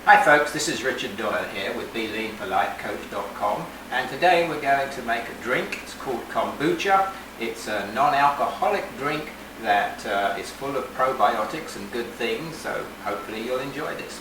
Hi folks, this is Richard Doyle here with BeLeanForLifeCoach.com, and today we're going to make a drink. It's called Kombucha. It's a non-alcoholic drink that is full of probiotics and good things, so hopefully you'll enjoy this.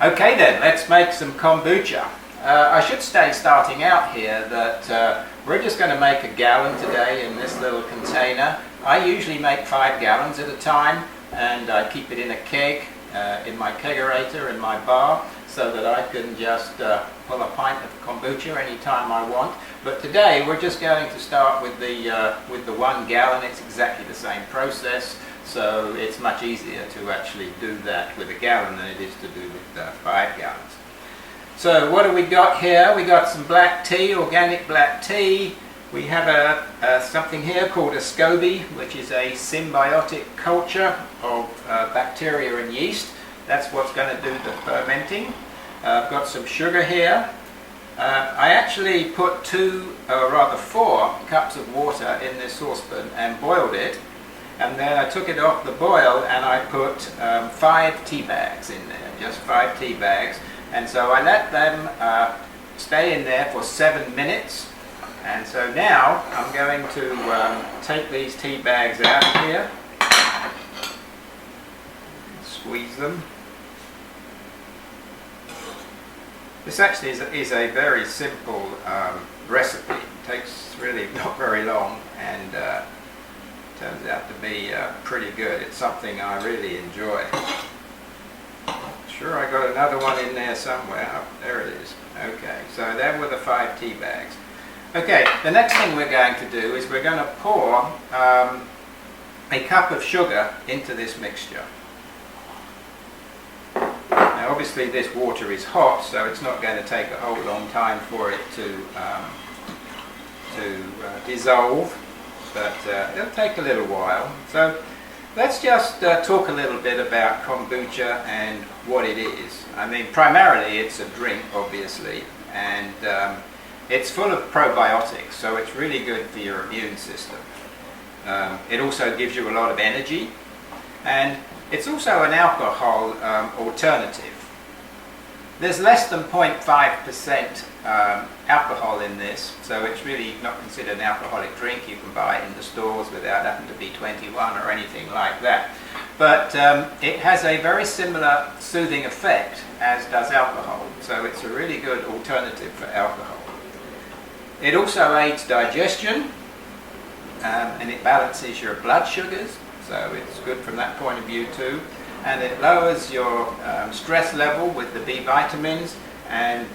Okay then, let's make some kombucha. I should say, starting out here, that we're just going to make a gallon today in this little container. I usually make 5 gallons at a time, and I keep it in a keg, in my kegerator in my bar, so that I can just pull a pint of kombucha anytime I want. But today we're just going to start with the 1 gallon. It's exactly the same process. So it's much easier to actually do that with a gallon than it is to do with 5 gallons. So what do we got here? We got some black tea, organic black tea. We have something here called a SCOBY, which is a symbiotic culture of bacteria and yeast. That's what's going to do the fermenting. I've got some sugar here. I actually put 4 cups of water in this saucepan and boiled it. And then I took it off the boil and I put 5 tea bags in there, just 5 tea bags. And so I let them stay in there for 7 minutes. And so now I'm going to take these tea bags out of here, squeeze them. This actually is a very simple recipe. It takes really not very long, and turns out to be pretty good. It's something I really enjoy. Sure, I got another one in there somewhere. Oh, there it is. Okay, so there were the 5 tea bags. Okay, the next thing we're going to do is we're going to pour a cup of sugar into this mixture. Now obviously this water is hot, so it's not going to take a whole long time for it to dissolve. But it'll take a little while. So let's just talk a little bit about kombucha and what it is. I mean, primarily it's a drink, obviously, and it's full of probiotics, so it's really good for your immune system. It also gives you a lot of energy, and it's also an alcohol alternative. There's less than 0.5% alcohol in this, so it's really not considered an alcoholic drink. You can buy it in the stores without having to be 21 or anything like that. But it has a very similar soothing effect as does alcohol, so it's a really good alternative for alcohol. It also aids digestion, and it balances your blood sugars, so it's good from that point of view too. And it lowers your stress level with the B vitamins, and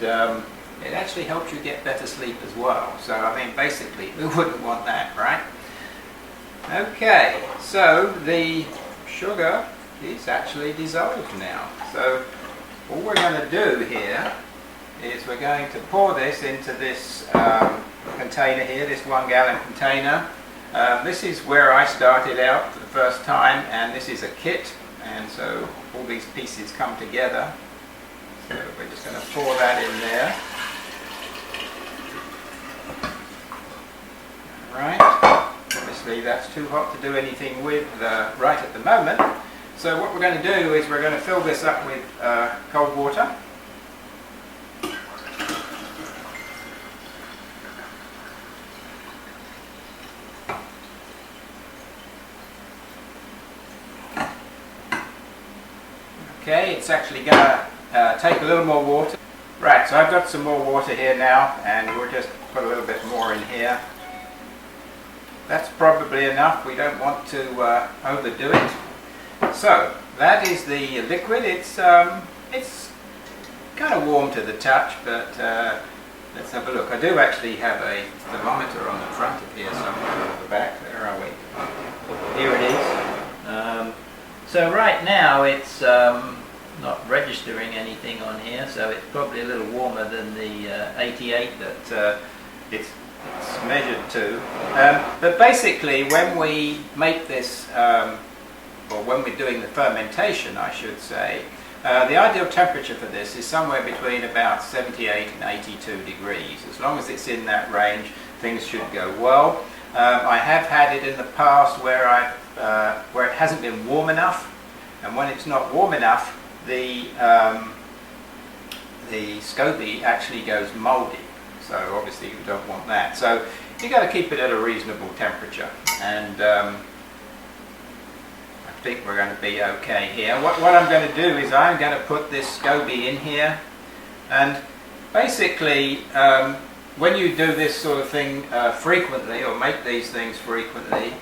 it actually helps you get better sleep as well. So I mean, basically, who wouldn't want that, right? Okay, so the sugar is actually dissolved now. So all we're going to do here is we're going to pour this into this container here, this 1 gallon container. This is where I started out for the first time, and this is a kit. And so all these pieces come together. So we're just going to pour that in there. Right. Obviously that's too hot to do anything with right at the moment. So what we're going to do is we're going to fill this up with cold water. Okay, it's actually going to take a little more water. Right, so I've got some more water here now, and we'll just put a little bit more in here. That's probably enough. We don't want to overdo it. So that is the liquid. It's kind of warm to the touch, but let's have a look. I do actually have a thermometer on the front of here somewhere at the back. Where are we? Here it is. So right now it's not registering anything on here, so it's probably a little warmer than the 88 that it's measured to. But basically when we make this, or when we're doing the fermentation I should say, The ideal temperature for this is somewhere between about 78 and 82 degrees. As long as it's in that range, things should go well. I have had it in the past where it hasn't been warm enough, and when it's not warm enough, the SCOBY actually goes mouldy. So obviously you don't want that. So you've got to keep it at a reasonable temperature, and I think we're going to be okay here. What I'm going to do is I'm going to put this SCOBY in here, and basically when you do this sort of thing frequently, or make these things frequently,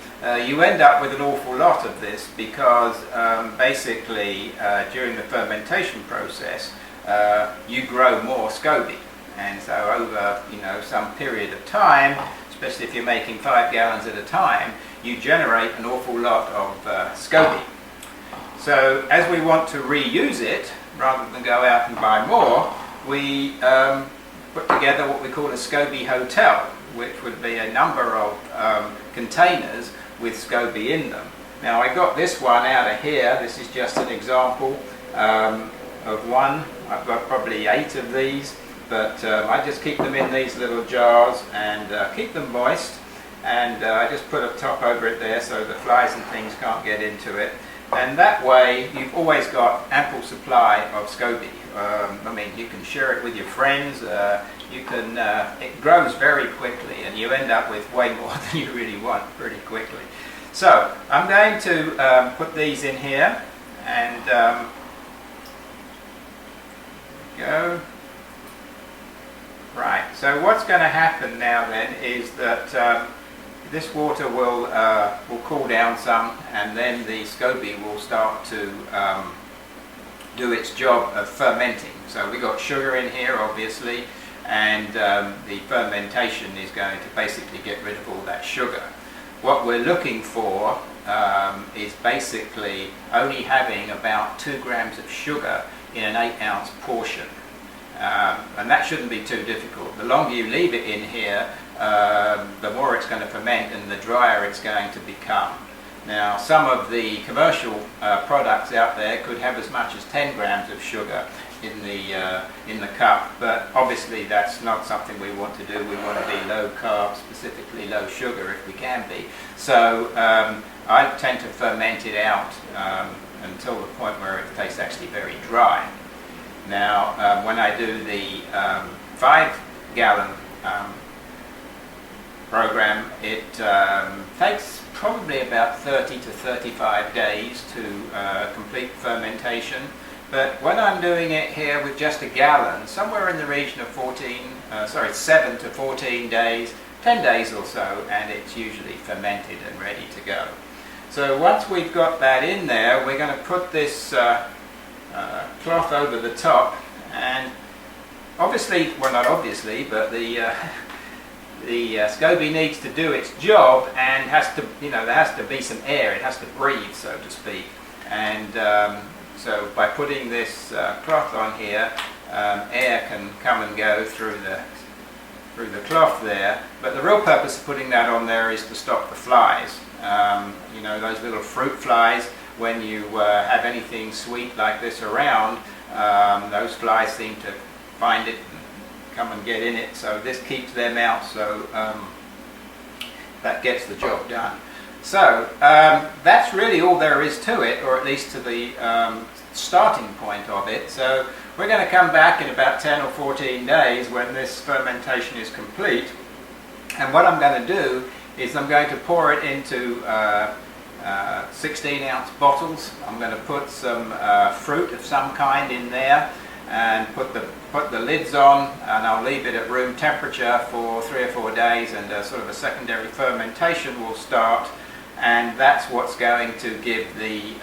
you end up with an awful lot of this, because basically during the fermentation process you grow more SCOBY, and so over some period of time, especially if you're making 5 gallons at a time, you generate an awful lot of SCOBY. So as we want to reuse it, rather than go out and buy more, we put together what we call a SCOBY hotel, which would be a number of containers with SCOBY in them. Now I got this one out of here. This is just an example of one. I've got probably 8 of these, but I just keep them in these little jars and keep them moist, and I just put a top over it there so the flies and things can't get into it, and that way you've always got ample supply of SCOBY. I mean, you can share it with your friends. It grows very quickly, and you end up with way more than you really want pretty quickly. So I'm going to put these in here, and go. Right, so what's going to happen now then is that this water will cool down some, and then the SCOBY will start to do its job of fermenting. So we've got sugar in here obviously, and the fermentation is going to basically get rid of all that sugar. What we're looking for is basically only having about 2 grams of sugar in an 8-ounce portion. And that shouldn't be too difficult. The longer you leave it in here, the more it's going to ferment and the drier it's going to become. Now, some of the commercial products out there could have as much as 10 grams of sugar in the cup, but obviously that's not something we want to do. We want to be low carb, specifically low sugar if we can be. So I tend to ferment it out until the point where it tastes actually very dry. Now, when I do the 5-gallon program, it takes probably about 30 to 35 days to complete fermentation. But when I'm doing it here with just a gallon, somewhere in the region of 7 to 14 days, 10 days or so, and it's usually fermented and ready to go. So once we've got that in there, we're going to put this cloth over the top, and obviously, well, not obviously, but the SCOBY needs to do its job, and has to, there has to be some air. It has to breathe, so to speak. And so by putting this cloth on here, air can come and go through the cloth there. But the real purpose of putting that on there is to stop the flies. Those little fruit flies. When you have anything sweet like this around, those flies seem to find it and come and get in it, so this keeps them out, so that gets the job done. So that's really all there is to it, or at least to the starting point of it. So we're going to come back in about 10 or 14 days when this fermentation is complete, and what I'm going to do is I'm going to pour it into 16-ounce bottles. I'm going to put some fruit of some kind in there, and put the lids on, and I'll leave it at room temperature for 3 or 4 days, and sort of a secondary fermentation will start, and that's what's going to give the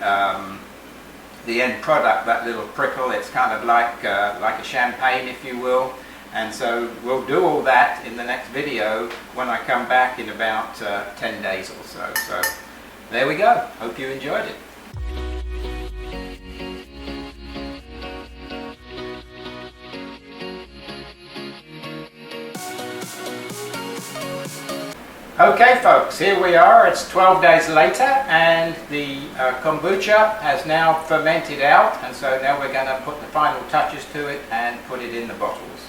end product that little prickle. It's kind of like a champagne, if you will. And so we'll do all that in the next video when I come back in about 10 days or so. So there we go. Hope you enjoyed it. Okay folks, here we are, it's 12 days later and the kombucha has now fermented out, and so now we're going to put the final touches to it and put it in the bottles.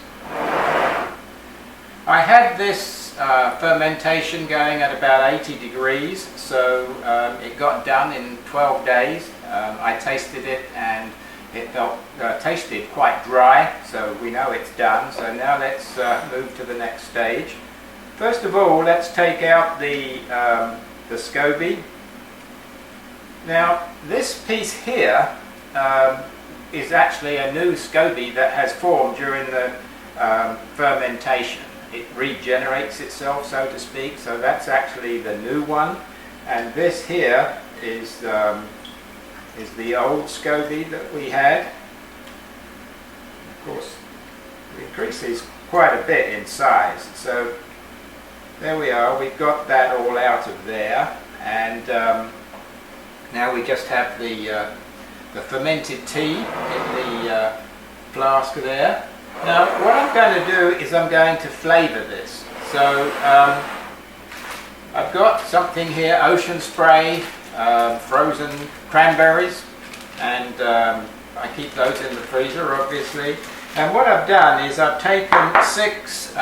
I had this fermentation going at about 80 degrees, so it got done in 12 days. I tasted it and it tasted quite dry, so we know it's done. So now let's move to the next stage. First of all, let's take out the SCOBY. Now, this piece here is actually a new SCOBY that has formed during the fermentation. It regenerates itself, so to speak, so that's actually the new one. And this here is the old SCOBY that we had. Of course, it increases quite a bit in size. So there we are, we've got that all out of there, and now we just have the fermented tea in the flask there. Now what I'm going to do is I'm going to flavour this. So I've got something here, ocean spray, frozen cranberries, and I keep those in the freezer obviously. And what I've done is I've taken 6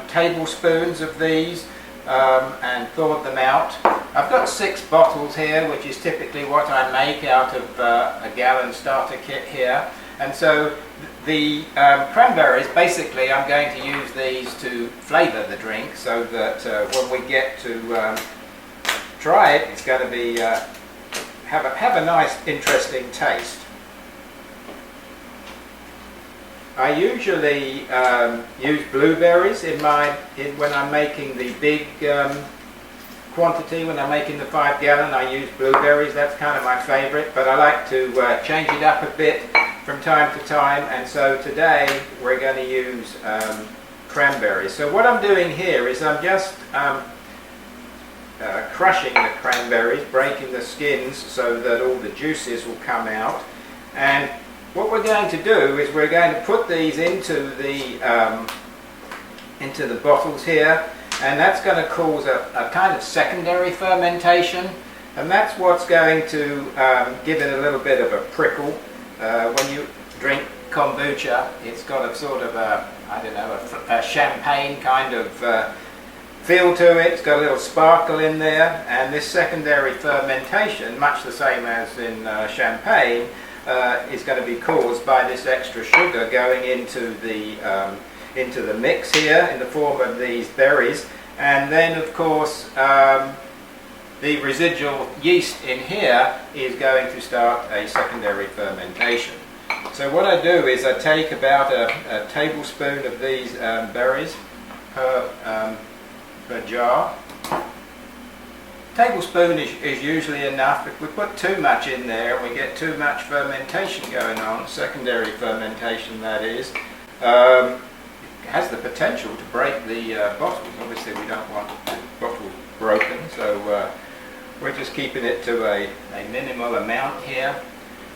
tablespoons of these and thawed them out. I've got 6 bottles here, which is typically what I make out of a gallon starter kit here. And so the cranberries, basically I'm going to use these to flavour the drink, so that when we get to try it, it's going to be have a nice interesting taste. I usually use blueberries when I'm making the big quantity. When I'm making the 5 gallon, I use blueberries. That's kind of my favourite, but I like to change it up a bit from time to time, and so today we're going to use cranberries. So what I'm doing here is I'm just crushing the cranberries, breaking the skins so that all the juices will come out. And what we're going to do is we're going to put these into the bottles here, and that's going to cause a kind of secondary fermentation, and that's what's going to give it a little bit of a prickle. When you drink kombucha, it's got a sort of a champagne kind of feel to it. It's got a little sparkle in there, and this secondary fermentation, much the same as in champagne, is going to be caused by this extra sugar going into the mix here in the form of these berries, and then of course the residual yeast in here is going to start a secondary fermentation. So what I do is I take about a tablespoon of these berries per jar. Tablespoon is usually enough. If we put too much in there and we get too much fermentation going on, secondary fermentation that is, it has the potential to break the bottles. Obviously we don't want the bottles broken, so we're just keeping it to a minimal amount here.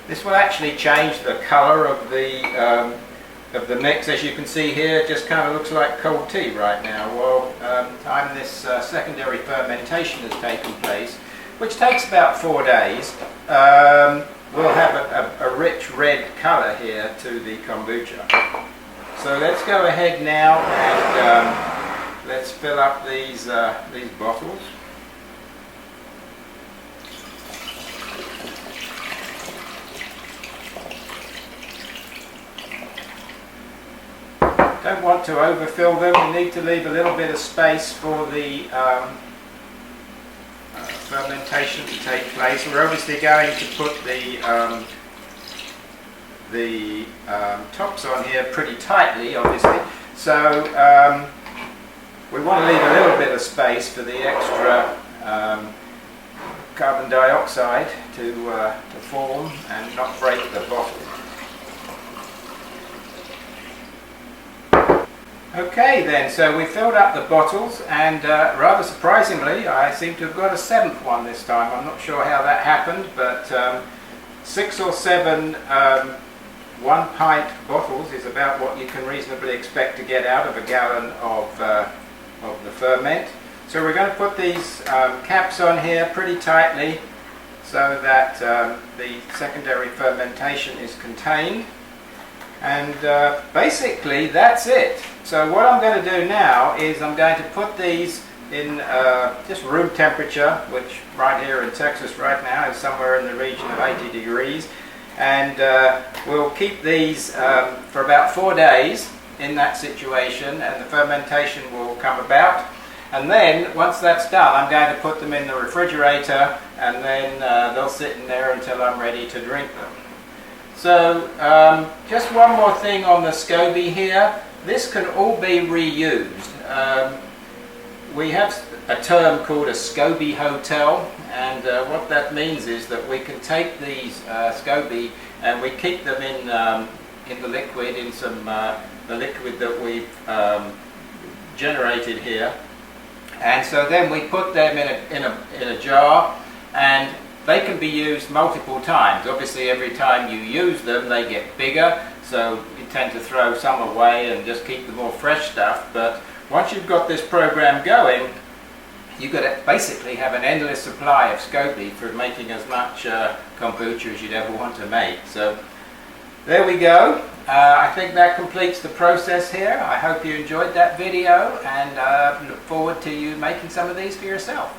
This will actually change the colour of the mix. As you can see here, it just kind of looks like cold tea right now. Well, time this secondary fermentation has taken place, which takes about 4 days, we'll have a rich red colour here to the kombucha. So let's go ahead now and let's fill up these bottles. Don't want to overfill them. We need to leave a little bit of space for the fermentation to take place. We're obviously going to put the tops on here pretty tightly, obviously. So we want to leave a little bit of space for the extra carbon dioxide to form and not break the bottle. Okay then, so we filled up the bottles, and rather surprisingly I seem to have got a 7th one this time. I'm not sure how that happened, but 6 or 7 1-pint bottles is about what you can reasonably expect to get out of a gallon of the ferment. So we're going to put these caps on here pretty tightly so that the secondary fermentation is contained. And basically that's it. So what I'm going to do now is I'm going to put these in just room temperature, which right here in Texas right now is somewhere in the region of 80 degrees. And we'll keep these for about 4 days in that situation, and the fermentation will come about. And then once that's done, I'm going to put them in the refrigerator, and then they'll sit in there until I'm ready to drink them. So just one more thing on the SCOBY here. This can all be reused. We have a term called a SCOBY hotel, and what that means is that we can take these SCOBY and we keep them in the liquid, in some the liquid that we've generated here, and so then we put them in a jar, and they can be used multiple times. Obviously every time you use them they get bigger, so you tend to throw some away and just keep the more fresh stuff. But once you've got this program going, you've got to basically have an endless supply of SCOBY for making as much kombucha as you'd ever want to make. So there we go. I think that completes the process here. I hope you enjoyed that video, and look forward to you making some of these for yourself.